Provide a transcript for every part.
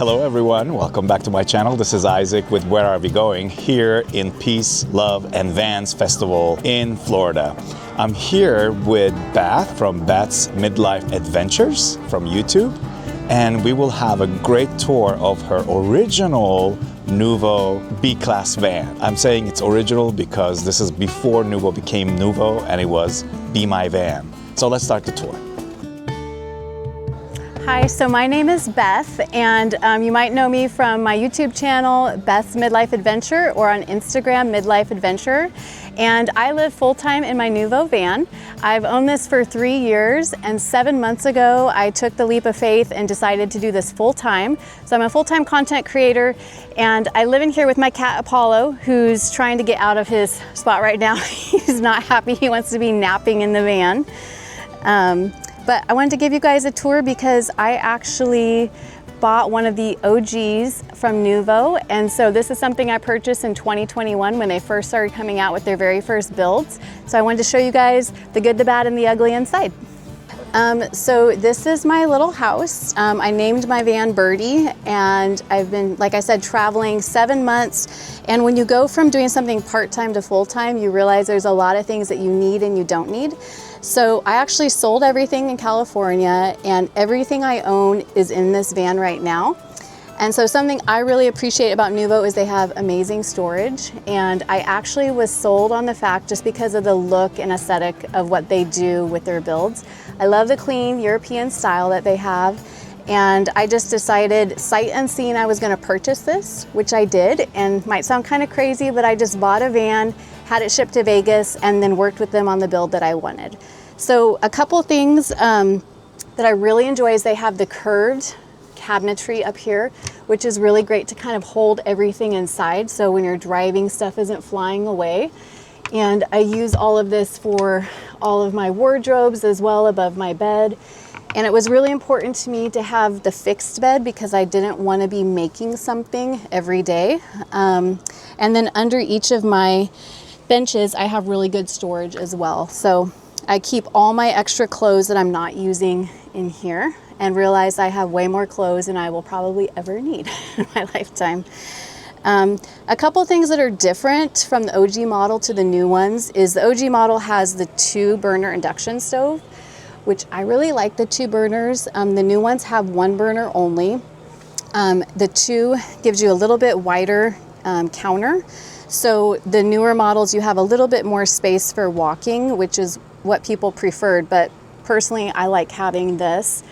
Hello everyone, welcome back to my channel. This is Isaac with Where Are We Going here in Peace, Love and Vans Festival in Florida. I'm here with Beth from Beth's Midlife Adventures from YouTube, and we will have a great tour of her original Noovo B-Class van. I'm saying it's original because this is before Noovo became Noovo and it was Be My Van. So let's start the tour. Hi, so my name is Beth, and you might know me from my YouTube channel, Beth's Midlife Adventure, or on Instagram, Midlife Adventure. And I live full-time in my Noovo van. I've owned this for 3 years, and 7 months ago, I took the leap of faith and decided to do this full-time. So I'm a full-time content creator, and I live in here with my cat, Apollo, who's trying to get out of his spot right now. He's not happy. He wants to be napping in the van. But I wanted to give you guys a tour because I actually bought one of the OGs from Noovo. And so this is something I purchased in 2021 when they first started coming out with their very first builds. So I wanted to show you guys the good, the bad, and the ugly inside. So this is my little house. I named my van Birdie, and I've been, like I said, traveling 7 months. And when you go from doing something part-time to full-time, you realize there's a lot of things that you need and you don't need. So I actually sold everything in California, and everything I own is in this van right now. And so something I really appreciate about Noovo is they have amazing storage. And I actually was sold on the fact just because of the look and aesthetic of what they do with their builds. I love the clean European style that they have. And I just decided, sight unseen, I was gonna purchase this, which I did. And might sound kind of crazy, but I just bought a van, had it shipped to Vegas, and then worked with them on the build that I wanted. So a couple things that I really enjoy is they have the curved cabinetry up here, which is really great to kind of hold everything inside. So when you're driving, stuff isn't flying away. And I use all of this for all of my wardrobes as well above my bed. And it was really important to me to have the fixed bed because I didn't want to be making something every day. And then under each of my benches, I have really good storage as well. So I keep all my extra clothes that I'm not using in here and realize I have way more clothes than I will probably ever need in my lifetime. A couple things that are different from the OG model to the new ones is the OG model has the 2-burner induction stove, which I really like the 2 burners. The new ones have 1 burner only. The 2 gives you a little bit wider counter. So the newer models, you have a little bit more space for walking, which is what people preferred, but personally I like having this.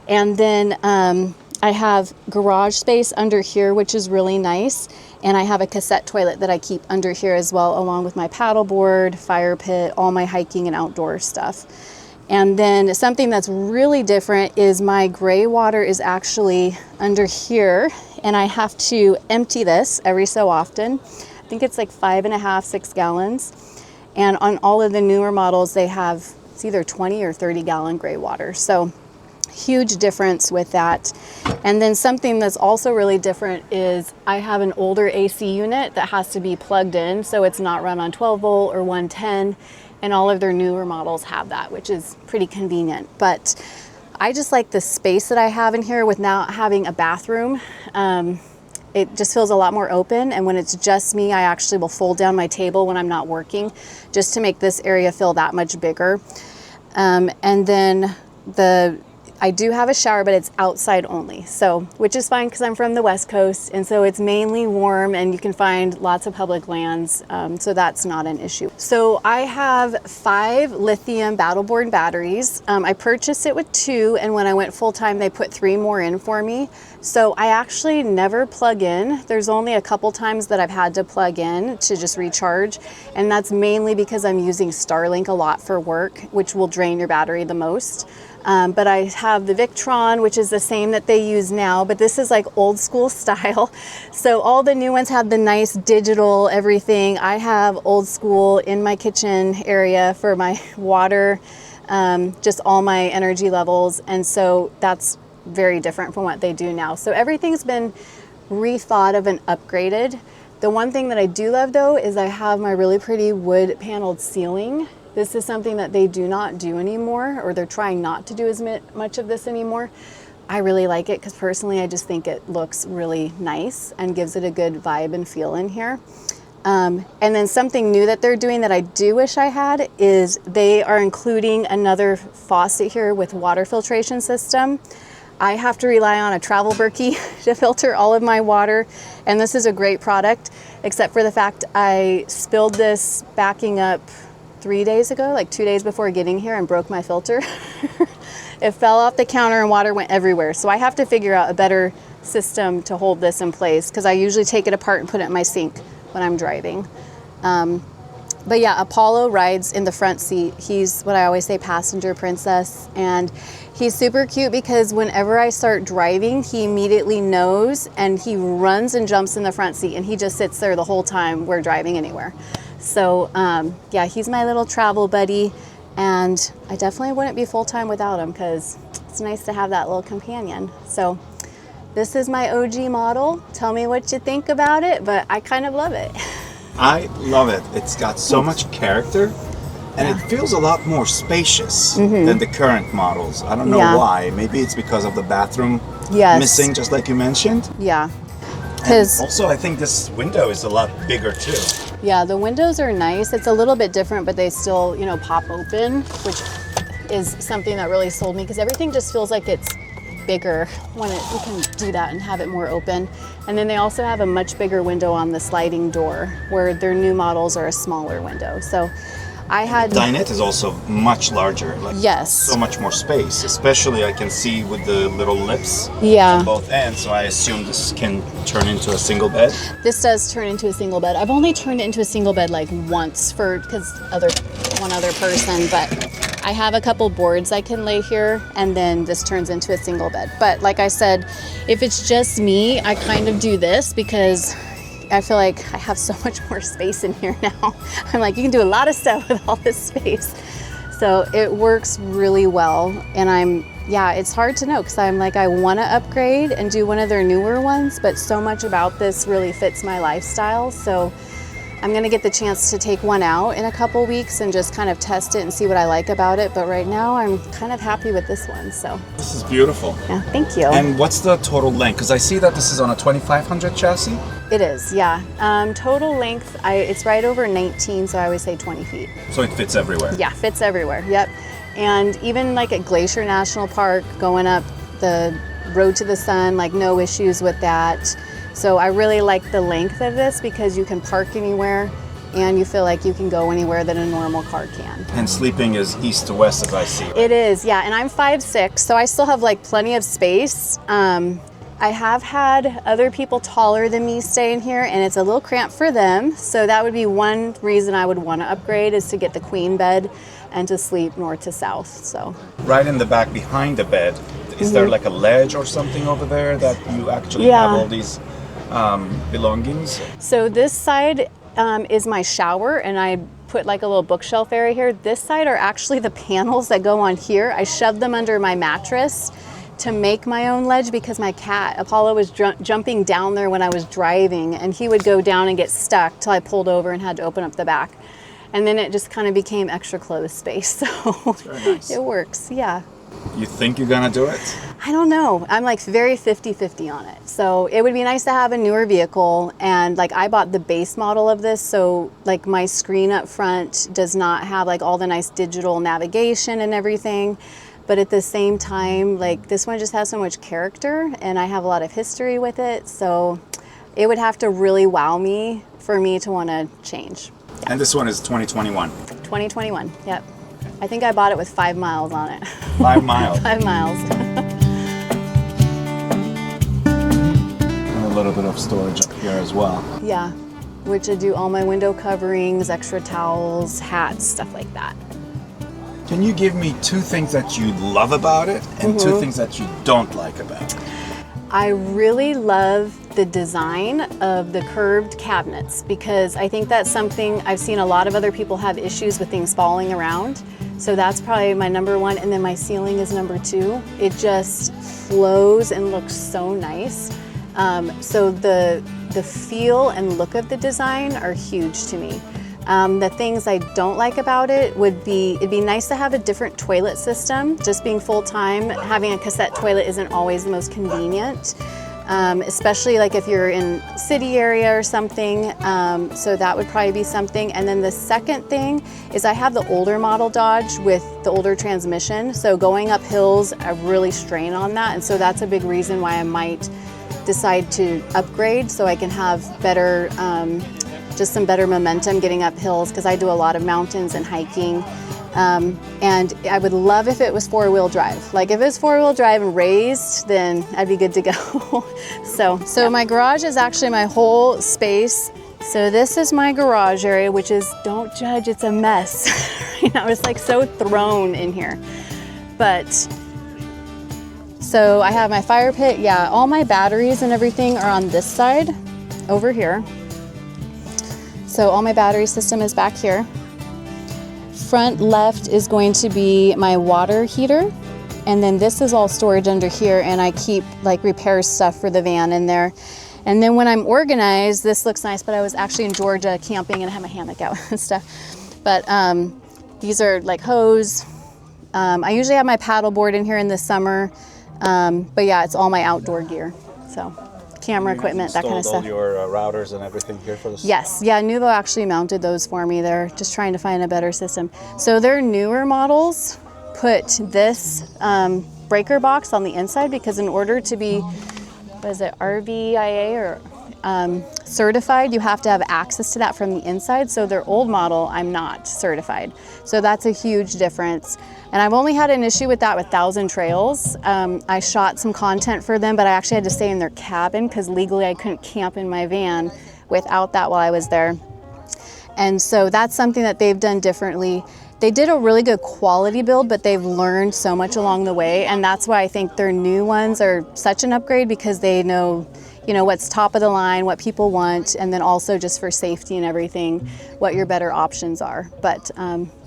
And then I have garage space under here, which is really nice. And I have a cassette toilet that I keep under here as well, along with my paddleboard, fire pit, all my hiking and outdoor stuff. And then something that's really different is my gray water is actually under here, and I have to empty this every so often. I think it's like 5.5, 6 gallons. And on all of the newer models, they have, it's either 20 or 30 gallon gray water. So huge difference with that. And then something that's also really different is I have an older AC unit that has to be plugged in. So it's not run on 12 volt or 110. And all of their newer models have that, which is pretty convenient. But I just like the space that I have in here with now having a bathroom. It just feels a lot more open, and when it's just me, I actually will fold down my table when I'm not working just to make this area feel that much bigger. And then I do have a shower, but it's outside only, so which is fine because I'm from the West Coast, and so it's mainly warm and you can find lots of public lands, so that's not an issue. So I have 5 lithium battle-born batteries. I purchased it with 2, and when I went full-time they put 3 more in for me. So I actually never plug in. There's only a couple times that I've had to plug in to just recharge, and that's mainly because I'm using Starlink a lot for work, which will drain your battery the most. But I have the Victron, which is the same that they use now, but this is like old school style. So all the new ones have the nice digital everything. I have old school in my kitchen area for my water, just all my energy levels. And so that's very different from what they do now. So everything's been rethought of and upgraded. The one thing that I do love though is I have my really pretty wood paneled ceiling. This is something that they do not do anymore, or they're trying not to do as much of this anymore. I really like it because personally I just think it looks really nice and gives it a good vibe and feel in here. And then something new that they're doing that I do wish I had is they are including another faucet here with water filtration system. I have to rely on a travel Berkey to filter all of my water, and this is a great product, except for the fact I spilled this backing up 3 days ago, like 2 days before getting here, and broke my filter. It fell off the counter and water went everywhere. So I have to figure out a better system to hold this in place, because I usually take it apart and put it in my sink when I'm driving. But yeah, Apollo rides in the front seat. He's what I always say, passenger princess. And he's super cute because whenever I start driving, he immediately knows and he runs and jumps in the front seat, and he just sits there the whole time we're driving anywhere. So yeah, he's my little travel buddy, and I definitely wouldn't be full-time without him because it's nice to have that little companion. So this is my OG model. Tell me what you think about it, but I kind of love it. I love it. It's got so much character, and it feels a lot more spacious than the current models. I don't know why. Maybe it's because of the bathroom missing, just like you mentioned. Yeah. And also, I think this window is a lot bigger too. Yeah, the windows are nice. It's a little bit different, but they still, you know, pop open, which is something that really sold me, because everything just feels like it's bigger when you can do that and have it more open. And then they also have a much bigger window on the sliding door, where their new models are a smaller window. So I had... Dinette is also much larger. Like, yes. So much more space, especially I can see with the little lips on both ends. So I assume this can turn into a single bed. This does turn into a single bed. I've only turned it into a single bed like once because one other person, but I have a couple boards I can lay here, and then this turns into a single bed. But like I said, if it's just me, I kind of do this because I feel like I have so much more space in here now. I'm like, you can do a lot of stuff with all this space. So it works really well. And it's hard to know because I'm like, I want to upgrade and do one of their newer ones, but so much about this really fits my lifestyle. So I'm gonna get the chance to take one out in a couple weeks and just kind of test it and see what I like about it. But right now I'm kind of happy with this one, so. This is beautiful. Yeah, thank you. And what's the total length? Because I see that this is on a 2500 chassis. It is, yeah. Total length, it's right over 19, so I always say 20 feet. So it fits everywhere. Yeah, fits everywhere, yep. And even like at Glacier National Park, going up the road to the sun, like no issues with that. So I really like the length of this because you can park anywhere and you feel like you can go anywhere that a normal car can. And sleeping is east to west, as I see. Right? It is, yeah, and I'm 5'6", so I still have like plenty of space. I have had other people taller than me stay in here, and it's a little cramped for them. So that would be one reason I would want to upgrade, is to get the queen bed and to sleep north to south. So right in the back behind the bed, is there like a ledge or something over there that you actually have all these belongings? So this side is my shower, and I put like a little bookshelf area here. This side are actually the panels that go on here. I shoved them under my mattress to make my own ledge because my cat, Apollo, was jumping down there when I was driving, and he would go down and get stuck till I pulled over and had to open up the back. And then it just kind of became extra clothes space. So very nice. It works, yeah. You think you're gonna do it? I don't know. I'm like very 50-50 on it. So it would be nice to have a newer vehicle, and like I bought the base model of this, so like my screen up front does not have like all the nice digital navigation and everything. But at the same time, like this one just has so much character, and I have a lot of history with it. So it would have to really wow me for me to want to change. Yeah. And this one is 2021? 2021, yep. I think I bought it with 5 miles on it. 5 miles? 5 miles. And a little bit of storage up here as well. Yeah, which I do all my window coverings, extra towels, hats, stuff like that. Can you give me 2 things that you love about it and 2 things that you don't like about it? I really love the design of the curved cabinets, because I think that's something I've seen a lot of other people have issues with, things falling around. So that's probably my number 1, and then my ceiling is number 2. It just flows and looks so nice. So the feel and look of the design are huge to me. The things I don't like about it would be, it'd be nice to have a different toilet system. Just being full-time, having a cassette toilet isn't always the most convenient, especially like if you're in city area or something. So that would probably be something. And then the second thing is I have the older model Dodge with the older transmission. So going up hills, I really strain on that. And so that's a big reason why I might decide to upgrade so I can have better, just some better momentum getting up hills, because I do a lot of mountains and hiking. And I would love if it was 4-wheel drive. Like if it was 4-wheel drive and raised, then I'd be good to go. So my garage is actually my whole space. So this is my garage area, which is, don't judge, it's a mess. Right now, it's like so thrown in here. But, so I have my fire pit. Yeah, all my batteries and everything are on this side over here. So all my battery system is back here. Front left is going to be my water heater. And then this is all storage under here, and I keep like repair stuff for the van in there. And then when I'm organized, this looks nice, but I was actually in Georgia camping and I had my hammock out and stuff. But these are like hose. I usually have my paddle board in here in the summer. But yeah, it's all my outdoor gear. So camera equipment, that kind of stuff. All your routers and everything here for this? Yes, yeah, Noovo actually mounted those for me. They're just trying to find a better system. So their newer models put this breaker box on the inside, because in order to be, what is it, RVIA or certified, you have to have access to that from the inside. So their old model, I'm not certified. So that's a huge difference. And I've only had an issue with that with Thousand Trails. I shot some content for them, but I actually had to stay in their cabin because legally I couldn't camp in my van without that while I was there. And so that's something that they've done differently. They did a really good quality build, but they've learned so much along the way. And that's why I think their new ones are such an upgrade, because they know, you know, what's top of the line, what people want, and then also just for safety and everything, what your better options are. But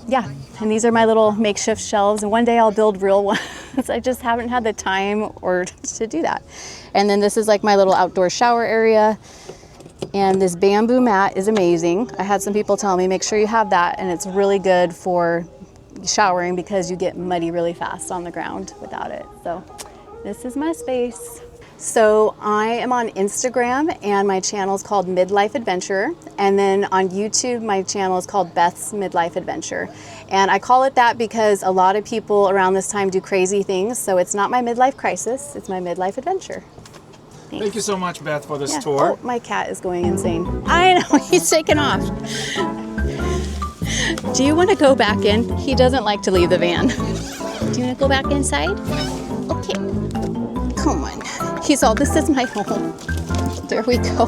yeah, and these are my little makeshift shelves, and one day I'll build real ones. I just haven't had the time or to do that. And then this is like my little outdoor shower area. And this bamboo mat is amazing. I had some people tell me, make sure you have that, and it's really good for showering because you get muddy really fast on the ground without it. So this is my space. So I am on Instagram, and my channel is called Midlife Adventure. And then on YouTube, my channel is called Beth's Midlife Adventure. And I call it that because a lot of people around this time do crazy things. So it's not my midlife crisis, it's my midlife adventure. Thanks. Thank you so much, Beth, for this tour. Oh, my cat is going insane. I know, he's taken off. Do you want to go back in? He doesn't like to leave the van. Do you want to go back inside? Okay. Come on. He's all, this is my home. There we go.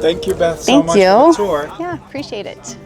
Thank you, Beth, so much for the tour. Yeah, appreciate it.